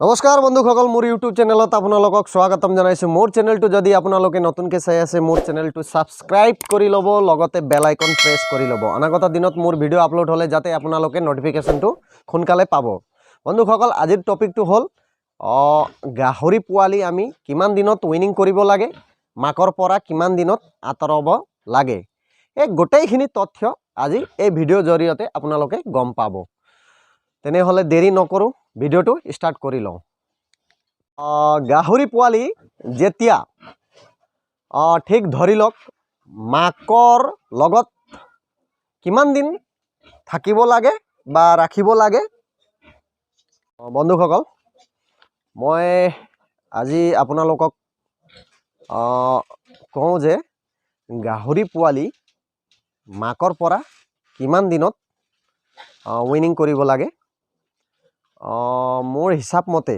নমস্কাৰ বন্ধুসকল, মোৰ ইউটিউব চেনেলত আপোনালোকক স্বাগতম জনাইছোঁ। মোৰ চেনেলটো যদি আপোনালোকে নতুনকৈ চাই আছে, মোৰ চেনেলটো ছাবস্ক্ৰাইব কৰি ল'ব, লগতে বেল আইকন প্ৰেছ কৰি ল'ব। অনাগত দিনত মোৰ ভিডিঅ' আপলোড হ'লে যাতে আপোনালোকে নটিফিকেশ্যনটো সোনকালে পাব। বন্ধুসকল, আজিৰ টপিকটো হ'ল গাহৰি পোৱালি আমি কিমান দিনত উইনিং কৰিব লাগে, মাকৰ পৰা কিমান দিনত আঁতৰাব লাগে, এই গোটেইখিনি তথ্য আজি এই ভিডিঅ'ৰ জৰিয়তে আপোনালোকে গম পাব। তেনেহ'লে দেৰি নকৰোঁ, ভিডিঅ'টো ষ্টাৰ্ট কৰি লওঁ। গাহৰি পোৱালি যেতিয়া ঠিক ধৰি লওক মাকৰ লগত কিমান দিন থাকিব লাগে বা ৰাখিব লাগে, বন্ধুসকল মই আজি আপোনালোকক কওঁ যে গাহৰি পোৱালি মাকৰ পৰা কিমান দিনত উইনিং কৰিব লাগে। মোৰ হিচাপ মতে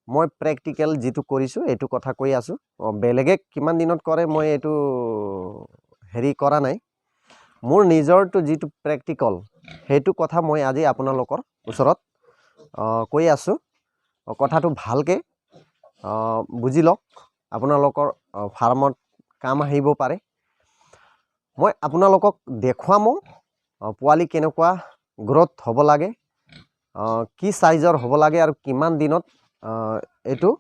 মই প্ৰেক্টিকেল যিটো কৰিছোঁ এইটো কথা কৈ আছোঁ। বেলেগে কিমান দিনত কৰে মই এইটো হেৰি কৰা নাই। মোৰ নিজৰটো যিটো প্ৰেক্টিকেল সেইটো কথা মই আজি আপোনালোকৰ ওচৰত কৈ আছোঁ। কথাটো ভালকৈ বুজি লওক, আপোনালোকৰ ফাৰ্মত কাম আহিব পাৰে। মই আপোনালোকক দেখুৱাম পোৱালি কেনেকুৱা গ্ৰথ হ'ব লাগে, কি সাইজৰ হ'ব লাগে আৰু কিমান দিনত এইটো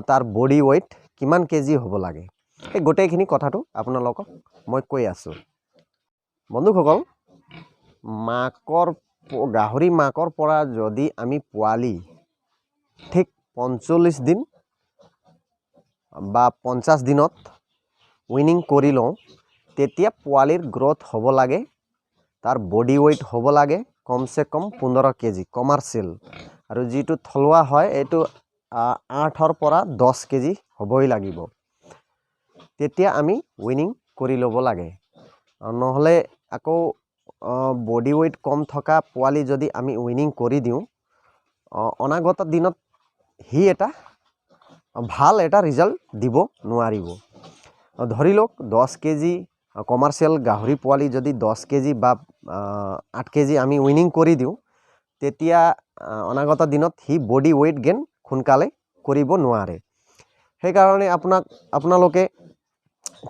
তাৰ বডি ওয়েট কিমান কেজি হ'ব লাগে, এই গোটেইখিনি কথাটো আপোনালোকক মই কৈ আছোঁ। বন্ধুসকল, গাহৰি মাকৰ পৰা যদি আমি পোৱালি ঠিক 45 দিন বা 50 দিনত উইনিং কৰি লওঁ, তেতিয়া পোৱালিৰ গ্ৰথ হ'ব লাগে, তাৰ বডি ওয়েট হ'ব লাগে কমসে কম 15 কেজি কমাৰ্চিয়েল, আৰু যিটো থলুৱা হয় এইটো 8ৰ পৰা 10 কেজি হ'বই লাগিব। তেতিয়া আমি উইনিং কৰি ল'ব লাগে। নহ'লে আকৌ বডি ওয়েট কম থকা পোৱালি যদি আমি উইনিং কৰি দিওঁ, অনাগত দিনত সি এটা ভাল এটা ৰিজাল্ট দিব নোৱাৰিব। ধৰি লওক 10 কেজি কমাৰ্চিয়েল গাহৰি পোৱালি যদি 10 কেজি বা 8 কেজি আমি উইনিং কৰি দিওঁ, তেতিয়া অনাগত দিনত সি বডি ওয়েট গেইন সোনকালে কৰিব নোৱাৰে। সেইকাৰণে আপোনালোকে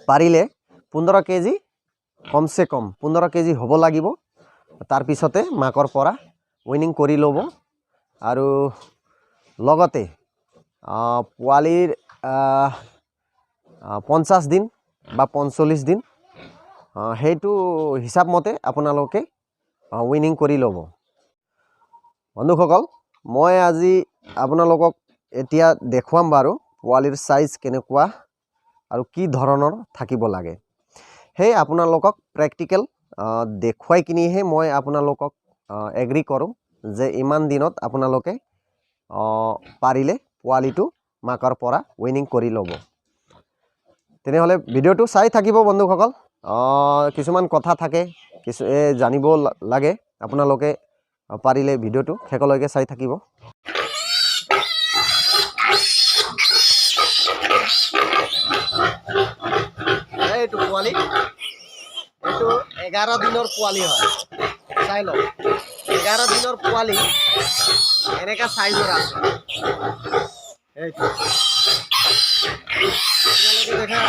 পাৰিলে 15 কেজি কমসে কম 15 কেজি হ'ব লাগিব। তাৰপিছতে মাকৰ পৰা উইনিং কৰি ল'ব। আৰু লগতে পোৱালিৰ 50 দিন বা 45 দিন সেইটো হিচাপ মতে আপোনালোকে উইনিং কৰি ল'ব। বন্ধুসকল, মই আজি আপোনালোকক এতিয়া দেখুৱাম বাৰু পোৱালিৰ সাইজ কেনেকুৱা আৰু কি ধৰণৰ থাকিব লাগে। সেই আপোনালোকক প্ৰেক্টিকেল দেখুৱাই কিনিহে মই আপোনালোকক এগ্ৰি কৰোঁ যে ইমান দিনত আপোনালোকে পাৰিলে পোৱালিটো মাকৰ পৰা উইনিং কৰি ল'ব। তেনেহ'লে ভিডিঅ'টো চাই থাকিব বন্ধুসকল। কিছুমান কথা থাকে, জানিব লাগে, আপোনালোকে পাৰিলে ভিডিঅ'টো শেষলৈকে চাই থাকিব। এইটো পোৱালি, এইটো 11 দিনৰ পোৱালি হয়, চাই লওক। 11 দিনৰ পোৱালি এনেকা সাইজৰ আছে। এইটো আপোনালোকে দেখা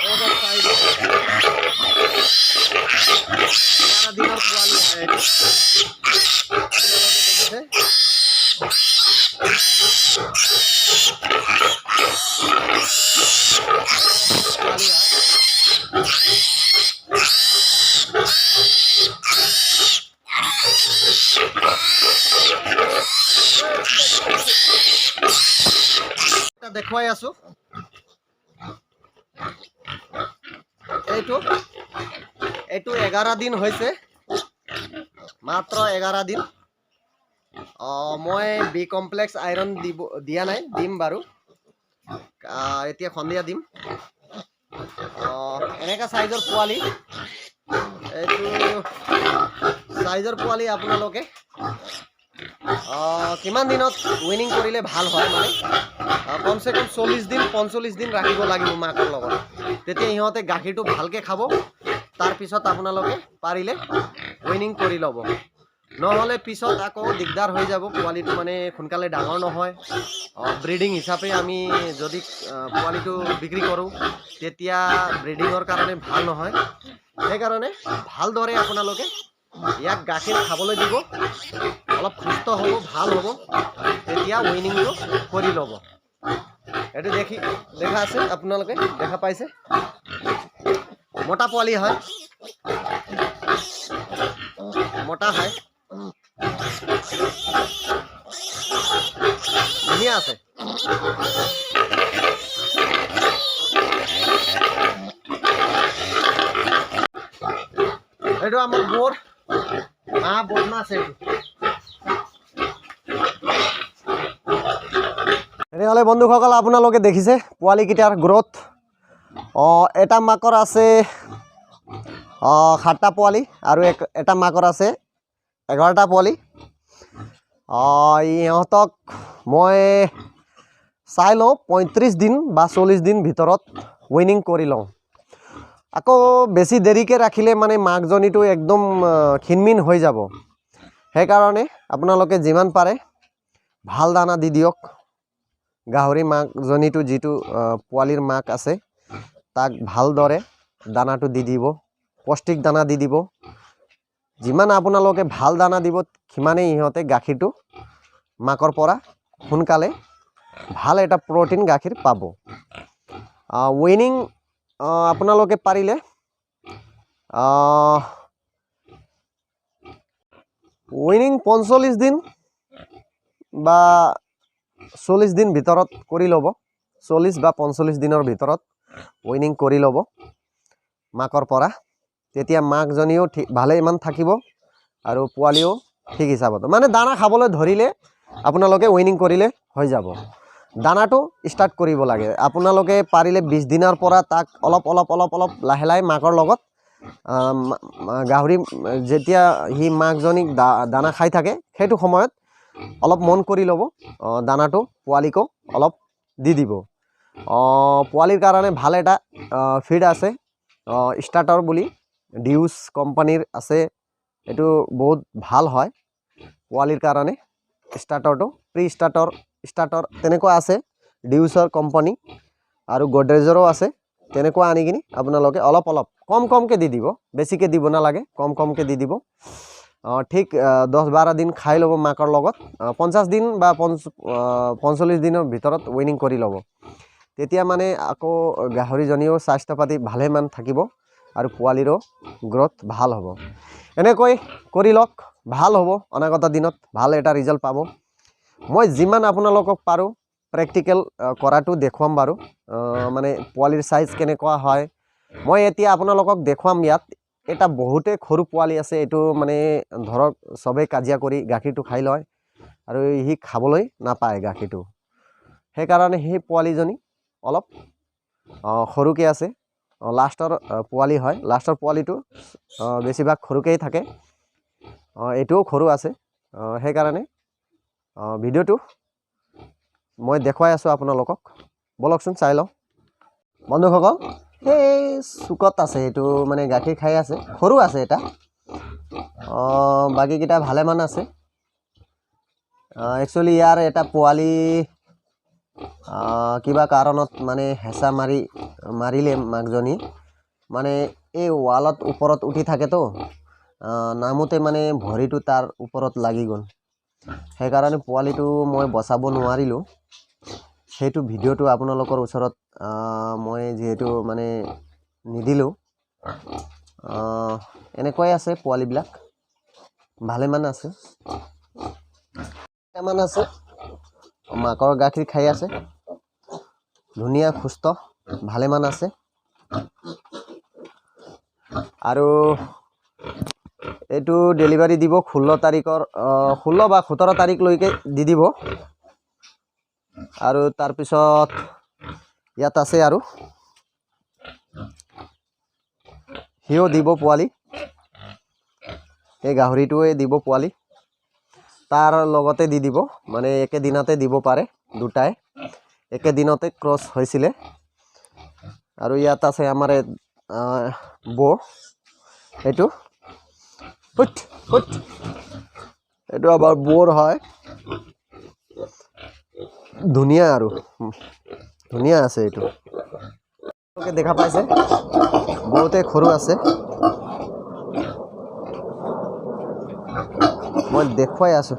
11 দিনৰ পোৱালি হয়। আপোনালোকে দেখিছে দেখুৱাই আছো। এইটো 11 দিন হৈছে, মাত্ৰ 11 দিন। মই বি কমপ্লেক্স আইৰণ দিয়া নাই, দিম বাৰু, এতিয়া সন্ধিয়া দিম। এনেকা সাইজৰ পোৱালি, এইটো সাইজৰ পোৱালি আপোনালোকে কিমান দিনত উইনিং কৰিলে ভাল হয়, মানে কমসে কম 40 দিন 45 দিন ৰাখিব লাগিব মাকৰ লগত। তেতিয়া ইহঁতে গাখীৰটো ভালকৈ খাব। তাৰপিছত আপোনালোকে পাৰিলে উইনিং কৰি ল'ব। নহ'লে পিছত আকৌ দিগদাৰ হৈ যাব, পোৱালিটো মানে সোনকালে ডাঙৰ নহয়। ব্ৰিডিং হিচাপে আমি যদি পোৱালিটো বিক্ৰী কৰোঁ তেতিয়া ব্ৰিডিঙৰ কাৰণে ভাল নহয়। সেইকাৰণে ভালদৰে আপোনালোকে ইয়াক গাখীৰ খাবলৈ দিব, অলপ সুস্থ হ'ব, ভাল হ'ব, তেতিয়া উইনিংটো কৰি ল'ব। এইটো দেখা আছে, আপোনালোকে দেখা পাইছে, মতা পোৱালি হয়, মতা হয়, ধুনীয়া আছে। এইটো আমাৰ বৰ বদমাছ এইটো। তেনেহ'লে বন্ধুসকল আপোনালোকে দেখিছে পোৱালিকেইটাৰ গ্ৰোথ। এটা মাকৰ আছে 7টা পোৱালি আৰু এটা মাকৰ আছে 11টা পোৱালি। ইহঁতক মই চাই লওঁ 35 দিন বা 40 দিন ভিতৰত উইনিং কৰি লওঁ। আকৌ বেছি দেৰিকৈ ৰাখিলে মানে মাকজনীটো একদম ক্ষীণমিন হৈ যাব। সেইকাৰণে আপোনালোকে যিমান পাৰে ভাল দানা দি দিয়ক। গাহৰি মাকজনীটো যিটো পোৱালিৰ মাক আছে তাক ভালদৰে দানাটো দি দিব, পৌষ্টিক দানা দি দিব। যিমান আপোনালোকে ভাল দানা দিব সিমানেই ইহঁতে গাখীৰটো মাকৰ পৰা সোনকালে ভাল এটা প্ৰ'টিন গাখীৰ পাব। উইনিং আপোনালোকে পাৰিলে উইনিং 45 দিন বা 40 দিন ভিতৰত কৰি ল'ব। 40 বা 45 দিনৰ ভিতৰত উইনিং কৰি ল'ব মাকৰ পৰা। তেতিয়া মাকজনীও ভালে ইমান থাকিব আৰু পোৱালিও ঠিক হিচাপত মানে দানা খাবলৈ ধৰিলে আপোনালোকে উইনিং কৰিলে হৈ যাব। দানাটো ষ্টাৰ্ট কৰিব লাগে। আপোনালোকে পাৰিলে 20 দিনৰ পৰা তাক অলপ লাহে লাহে মাকৰ লগত গাহৰি যেতিয়া সি মাকজনীক দানা খাই থাকে সেইটো সময়ত অলপ মন কৰি ল'ব, দানাটো পোৱালিকো অলপ দি দিব। পোৱালিৰ কাৰণে ভাল এটা ফিড আছে, ষ্টাৰ্টাৰ বুলি ডিউচ কোম্পানীৰ আছে। এইটো বহুত ভাল হয় পোৱালিৰ কাৰণে। ষ্টাৰ্টাৰটো ষ্টাৰ্টাৰ তেনেকুৱা আছে, ডিউচৰ কোম্পানী আৰু গডৰেজৰো আছে। তেনেকুৱা আনি কিনি আপোনালোকে অলপ কমকৈ দি দিব, বেছিকৈ দিব নালাগে, কমকৈ দি দিব। ঠিক 10-12 দিন খাই ল'ব মাকৰ লগত। 50 দিন বা 45 দিনৰ ভিতৰত উইনিং কৰি ল'ব। তেতিয়া মানে আকৌ গাহৰিজনীও স্বাস্থ্য পাতি ভালেমান থাকিব আৰু পোৱালিৰো গ্ৰোথ ভাল হ'ব। এনেকৈ কৰি লওক, ভাল হ'ব। অনাগত দিনত ভাল এটা ৰিজাল্ট পাব। মই যিমান আপোনালোকক পাৰোঁ প্ৰেক্টিকেল কৰাটো দেখুৱাম বাৰু। মানে পোৱালিৰ চাইজ কেনেকুৱা হয় মই এতিয়া আপোনালোকক দেখুৱাম। ইয়াত এটা বহুতে সৰু পোৱালি আছে, এইটো মানে ধৰক চবেই কাজিয়া কৰি গাখীৰটো খাই লয় আৰু সি খাবলৈ নাপায় গাখীৰটো। সেইকাৰণে সেই পোৱালিজনী অলপ সৰুকৈ আছে, লাষ্টৰ পোৱালি হয়। লাষ্টৰ পোৱালিটো বেছিভাগ সৰুকেই থাকে, এইটোও সৰু আছে। সেইকাৰণে ভিডিঅ'টো মই দেখুৱাই আছোঁ আপোনালোকক, বলকচোন চাই লওঁ। বন্ধুসকল সেই চুকত আছে, এইটো মানে গাখীৰ খাই আছে, সৰু আছে এটা। বাকীকেইটা ভালেমান আছে। একচুৱেলি ইয়াৰ এটা পোৱালি কিবা কাৰণত মানে হেঁচা মাৰিলে মাকজনী, মানে এই ৱালত ওপৰত উঠি থাকেতো, নামোতে মানে ভৰিটো তাৰ ওপৰত লাগি গ'ল। সেইকাৰণে পোৱালিটো মই বচাব নোৱাৰিলোঁ। সেইটো ভিডিঅ'টো আপোনালোকৰ ওচৰত মই যিহেতু মানে নিদিলোঁ। এনেকুৱাই আছে পোৱালিবিলাক, ভালেমান আছে, কেইটামান আছে। মাকৰ গাখীৰ খাই আছে, ধুনীয়া সুস্থ ভালেমান আছে। আৰু এইটো ডেলিভাৰী দিব 16 তাৰিখৰ 16 বা 17 তাৰিখলৈকে দি দিব। আৰু তাৰপিছত ইয়াত আছে আৰু সিও দিব পোৱালি, এই গাহৰিটোৱে দিব পোৱালি, তাৰ লগতে দি দিব, মানে একেদিনতে দিব পাৰে, দুটাই একেদিনতে ক্ৰছ হৈছিলে। আৰু ইয়াত আছে আমাৰ বৌ, এইটো এইটো আবাৰ বোৰ হয় ধুনিয়া আৰু ধুনিয়া আছে এইটো ওকে দেখা পাইছে বহুতে সৰু আছে মই দেখুৱাই আছো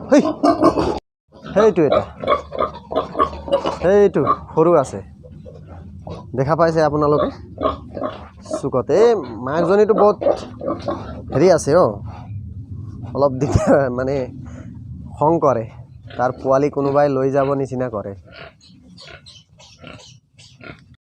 সেইটো সৰু আছে দেখা পাইছে আপোনালোকে সুকতে মাকজনীটো বহুত হেৰি আছে অলপ দিগদাৰ মানে খং কৰে তাৰ পোৱালি কোনোবাই লৈ যাব নিচিনা কৰে